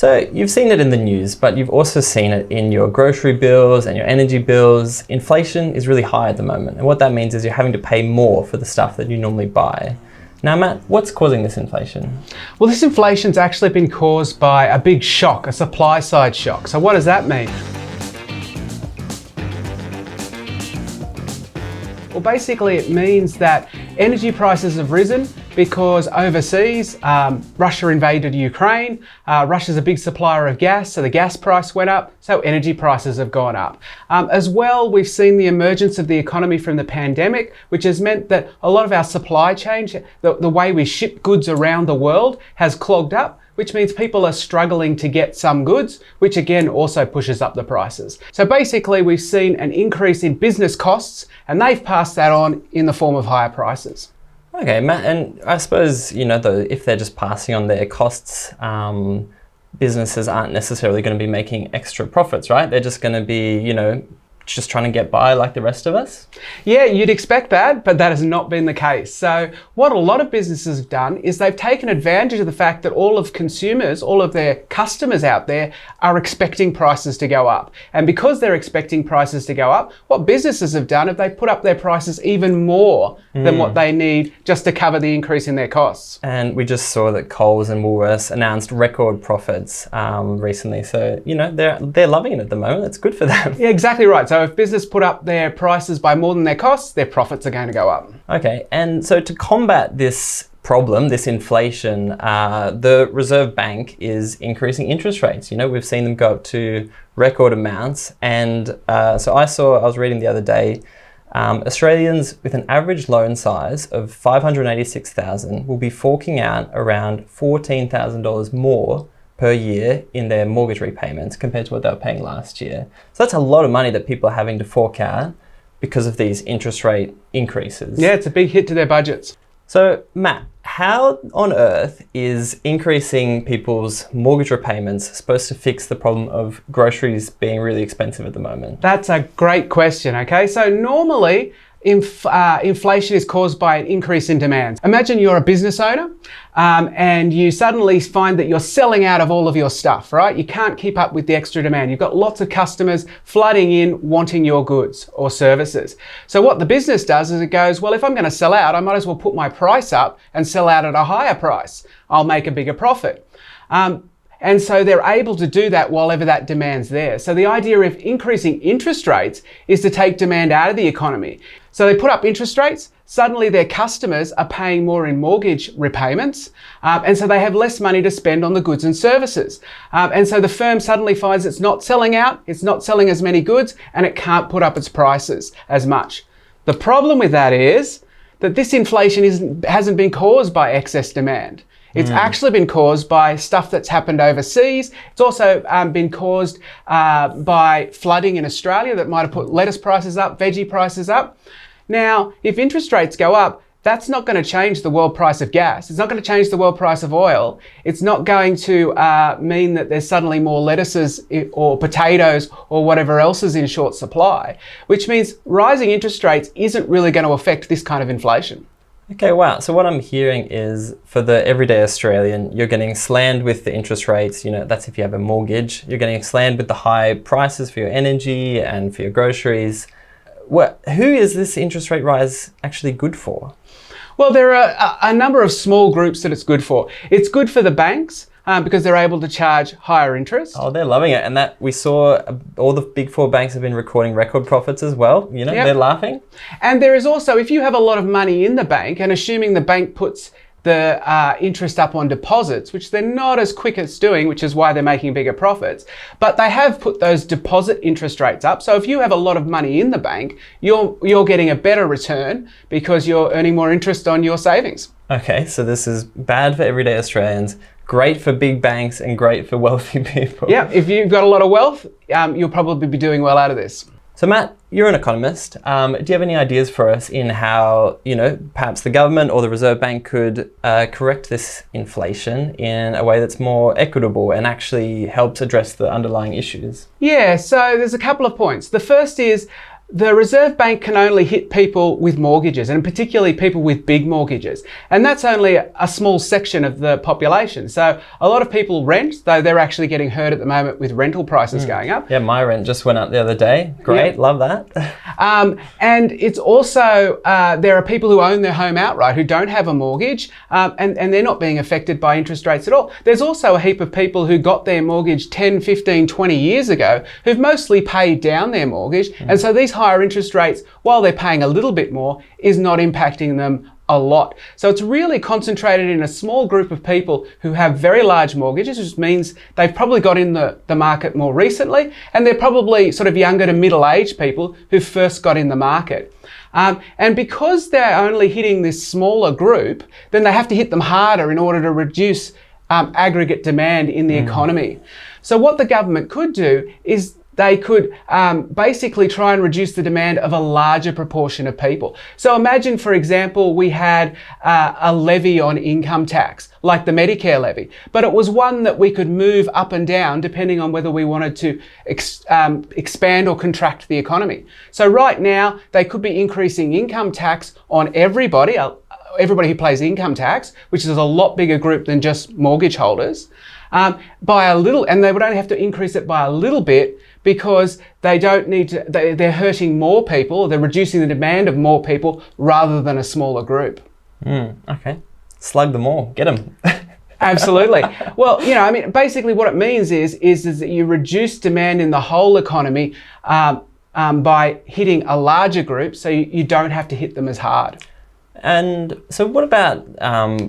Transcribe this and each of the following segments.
So you've seen it in the news, but you've also seen it in your grocery bills and your energy bills. Inflation is really high at the moment. And what that means is you're having to pay more for the stuff that you normally buy. Now, Matt, what's causing this inflation? Well, this inflation's actually been caused by a big shock, a supply side shock. So what does that mean? Well, basically it means that energy prices have risen because overseas, Russia invaded Ukraine. Russia's a big supplier of gas, so the gas price went up, so energy prices have gone up. As well, we've seen the emergence of the economy from the pandemic, which has meant that a lot of our supply chain, the way we ship goods around the world has clogged up, which means people are struggling to get some goods, which again also pushes up the prices. So basically we've seen an increase in business costs and they've passed that on in the form of higher prices. Okay, Matt, and I suppose, if they're just passing on their costs, businesses aren't necessarily going to be making extra profits, right? They're just going to be, just trying to get by like the rest of us? Yeah, you'd expect that, but that has not been the case. So what a lot of businesses have done is they've taken advantage of the fact that all of consumers, all of their customers out there are expecting prices to go up. And because they're expecting prices to go up, what businesses have done is they've put up their prices even more than what they need just to cover the increase in their costs. And we just saw that Coles and Woolworths announced record profits recently. So, they're loving it at the moment. It's good for them. Yeah, exactly right. So if business put up their prices by more than their costs, their profits are going to go up. Okay, and so to combat this problem, this inflation, the Reserve Bank is increasing interest rates. We've seen them go up to record amounts. And so I was reading the other day, Australians with an average loan size of $586,000 will be forking out around $14,000 more per year in their mortgage repayments compared to what they were paying last year. So that's a lot of money that people are having to fork out because of these interest rate increases. Yeah, it's a big hit to their budgets. So Matt, how on earth is increasing people's mortgage repayments supposed to fix the problem of groceries being really expensive at the moment? That's a great question, okay? So normally, inflation is caused by an increase in demand. Imagine you're a business owner and you suddenly find that you're selling out of all of your stuff, right? You can't keep up with the extra demand. You've got lots of customers flooding in wanting your goods or services. So what the business does is it goes, well, if I'm going to sell out, I might as well put my price up and sell out at a higher price. I'll make a bigger profit. And so they're able to do that while ever that demand's there. So the idea of increasing interest rates is to take demand out of the economy. So they put up interest rates, suddenly their customers are paying more in mortgage repayments, and so they have less money to spend on the goods and services. And so the firm suddenly finds it's not selling out, it's not selling as many goods, and it can't put up its prices as much. The problem with that is that this inflation hasn't been caused by excess demand. It's actually been caused by stuff that's happened overseas. It's also been caused by flooding in Australia that might have put lettuce prices up, veggie prices up. Now, if interest rates go up, that's not going to change the world price of gas. It's not going to change the world price of oil. It's not going to mean that there's suddenly more lettuces or potatoes or whatever else is in short supply, which means rising interest rates isn't really going to affect this kind of inflation. Okay, wow. So what I'm hearing is for the everyday Australian, you're getting slammed with the interest rates. That's if you have a mortgage. You're getting slammed with the high prices for your energy and for your groceries. Who is this interest rate rise actually good for? Well, there are a number of small groups that it's good for. It's good for the banks because they're able to charge higher interest. Oh, they're loving it. And that we saw all the big four banks have been recording record profits as well. They're laughing. And there is also, if you have a lot of money in the bank, and assuming the bank puts the interest up on deposits, which they're not as quick as doing, which is why they're making bigger profits, but they have put those deposit interest rates up. So if you have a lot of money in the bank, you're getting a better return because you're earning more interest on your savings. Okay, so this is bad for everyday Australians, great for big banks, and great for wealthy people. Yeah, if you've got a lot of wealth, you'll probably be doing well out of this. So Matt, you're an economist. Do you have any ideas for us in how, perhaps the government or the Reserve Bank could correct this inflation in a way that's more equitable and actually helps address the underlying issues? Yeah, so there's a couple of points. The first is The Reserve Bank can only hit people with mortgages, and particularly people with big mortgages. And that's only a small section of the population. So a lot of people rent, though they're actually getting hurt at the moment with rental prices going up. Yeah, my rent just went up the other day. Great, love that. And it's also, there are people who own their home outright who don't have a mortgage, and they're not being affected by interest rates at all. There's also a heap of people who got their mortgage 10, 15, 20 years ago who've mostly paid down their mortgage. And so these higher interest rates, while they're paying a little bit more, is not impacting them a lot. So it's really concentrated in a small group of people who have very large mortgages, which means they've probably got in the market more recently, and they're probably sort of younger to middle-aged people who first got in the market. And because they're only hitting this smaller group, then they have to hit them harder in order to reduce aggregate demand in the economy. So what the government could do is they could basically try and reduce the demand of a larger proportion of people. So imagine, for example, we had a levy on income tax, like the Medicare levy, but it was one that we could move up and down depending on whether we wanted to expand or contract the economy. So right now, they could be increasing income tax on everybody who pays income tax, which is a lot bigger group than just mortgage holders, by a little, and they would only have to increase it by a little bit because they don't need to, they're hurting more people, or they're reducing the demand of more people rather than a smaller group. Okay. Slug them all. Get them. Absolutely. Well, you know, I mean, basically what it means is that you reduce demand in the whole economy by hitting a larger group, so you don't have to hit them as hard. And so what about,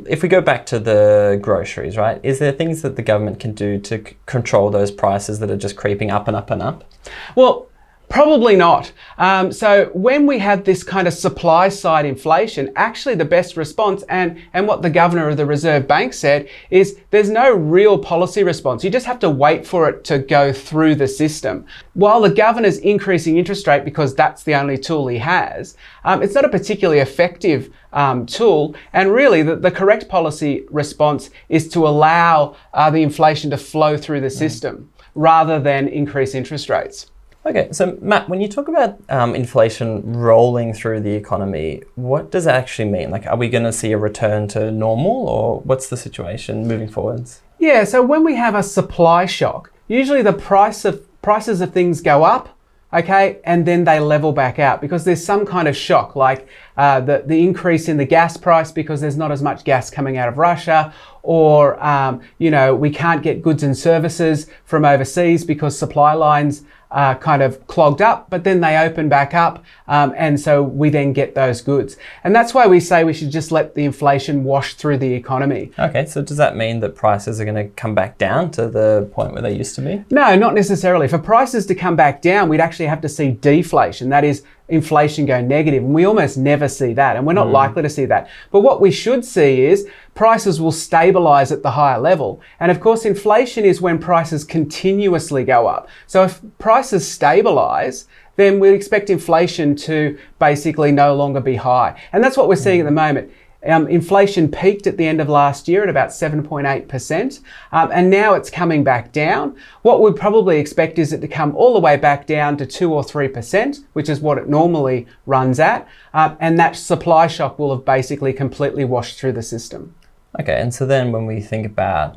if we go back to the groceries, right? Is there things that the government can do to control those prices that are just creeping up and up and up? Well, probably not. So when we have this kind of supply side inflation, actually the best response, and what the governor of the Reserve Bank said, is there's no real policy response. You just have to wait for it to go through the system. While the governor's increasing interest rate because that's the only tool he has, it's not a particularly effective tool. And really the correct policy response is to allow the inflation to flow through the system rather than increase interest rates. Okay, so Matt, when you talk about inflation rolling through the economy, what does that actually mean? Like, are we going to see a return to normal, or what's the situation moving forwards? Yeah, so when we have a supply shock, usually the prices of things go up, okay, and then they level back out because there's some kind of shock, like the increase in the gas price because there's not as much gas coming out of Russia, or we can't get goods and services from overseas because supply lines are kind of clogged up, but then they open back up, and so we then get those goods. And that's why we say we should just let the inflation wash through the economy. Okay, so does that mean that prices are going to come back down to the point where they used to be? No, not necessarily. For prices to come back down, we'd actually have to see deflation. That is, inflation go negative, and we almost never see that, and we're not likely to see that. But what we should see is prices will stabilize at the higher level. And of course, inflation is when prices continuously go up. So if prices stabilize, then we'd expect inflation to basically no longer be high. And that's what we're seeing at the moment. Inflation peaked at the end of last year at about 7.8%, and now it's coming back down. What we'd probably expect is it to come all the way back down to 2 or 3%, which is what it normally runs at, and that supply shock will have basically completely washed through the system. Okay, and so then when we think about,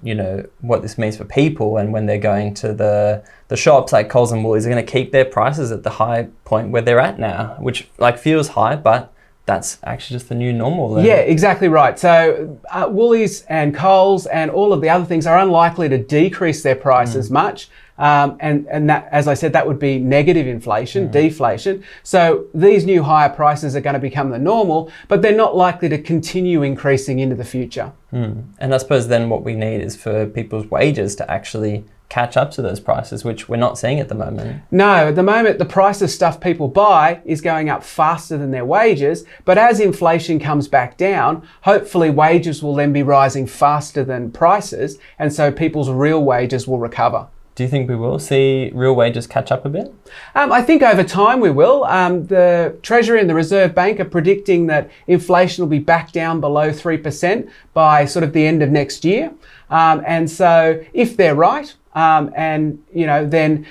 what this means for people, and when they're going to the shops like Coles and Woolies, are going to keep their prices at the high point where they're at now, which feels high, but that's actually just the new normal then. Yeah, exactly right. So Woolies and Coles and all of the other things are unlikely to decrease their prices much. And that, as I said, that would be negative inflation, deflation. So these new higher prices are going to become the normal, but they're not likely to continue increasing into the future. And I suppose then what we need is for people's wages to actually catch up to those prices, which we're not seeing at the moment. No, at the moment, the price of stuff people buy is going up faster than their wages. But as inflation comes back down, hopefully wages will then be rising faster than prices. And so people's real wages will recover. Do you think we will see real wages catch up a bit? I think over time we will. The Treasury and the Reserve Bank are predicting that inflation will be back down below 3% by sort of the end of next year. And so if they're right, then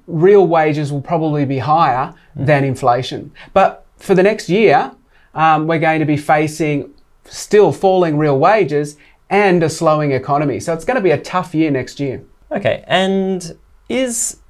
real wages will probably be higher than inflation. But for the next year, we're going to be facing still falling real wages and a slowing economy. So it's going to be a tough year next year. Okay, and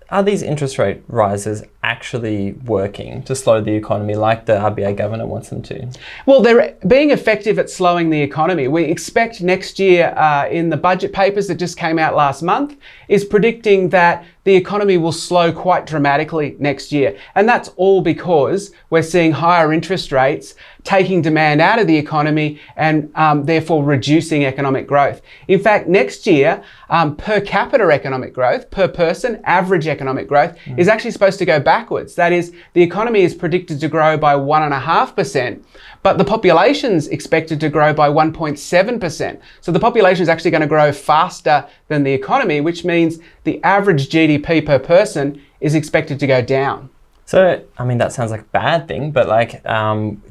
are these interest rate rises actually working to slow the economy like the RBA governor wants them to? Well, they're being effective at slowing the economy. We expect next year in the budget papers that just came out last month is predicting that the economy will slow quite dramatically next year. And that's all because we're seeing higher interest rates taking demand out of the economy and therefore reducing economic growth. In fact, next year, per capita economic growth, per person, average economic growth is actually supposed to go backwards. That is, the economy is predicted to grow by 1.5%, but the population's expected to grow by 1.7%. So the population is actually going to grow faster than the economy, which means the average GDP per person is expected to go down. So, I mean, that sounds like a bad thing, but like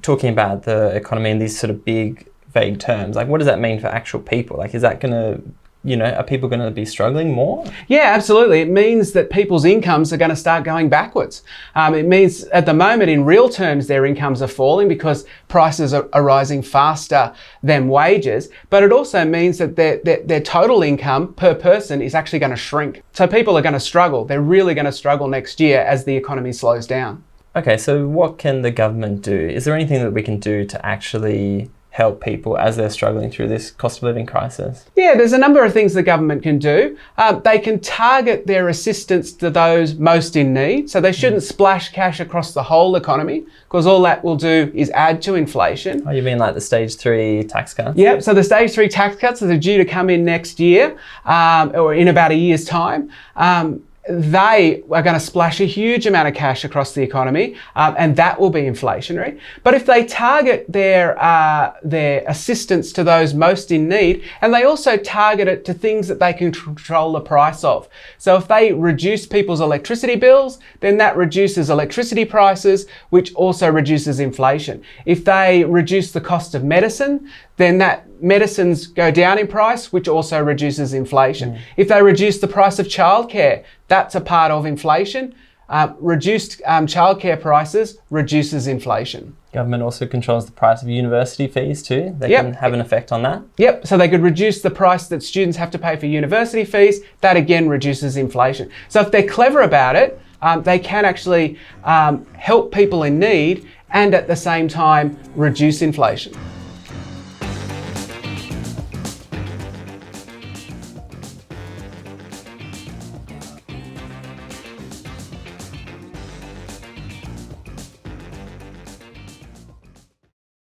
talking about the economy in these sort of big, vague terms, like what does that mean for actual people? Like, is that going to, are people going to be struggling more? Yeah, absolutely. It means that people's incomes are going to start going backwards. It means at the moment, in real terms, their incomes are falling because prices are rising faster than wages. But it also means that their total income per person is actually going to shrink. So people are going to struggle. They're really going to struggle next year as the economy slows down. Okay, so what can the government do? Is there anything that we can do to actually help people as they're struggling through this cost of living crisis? Yeah, there's a number of things the government can do. They can target their assistance to those most in need. So they shouldn't splash cash across the whole economy because all that will do is add to inflation. Oh, you mean like the stage 3 tax cuts? Yep, so the stage 3 tax cuts that are due to come in next year or in about a year's time. They are going to splash a huge amount of cash across the economy, and that will be inflationary. But if they target their assistance to those most in need, and they also target it to things that they can control the price of. So if they reduce people's electricity bills, then that reduces electricity prices, which also reduces inflation. If they reduce the cost of medicine, then that medicines go down in price, which also reduces inflation. If they reduce the price of childcare, that's a part of inflation. Reduced childcare prices reduces inflation. Government also controls the price of university fees too. They can have an effect on that. Yep, so they could reduce the price that students have to pay for university fees. That again reduces inflation. So if they're clever about it, they can actually help people in need and at the same time reduce inflation.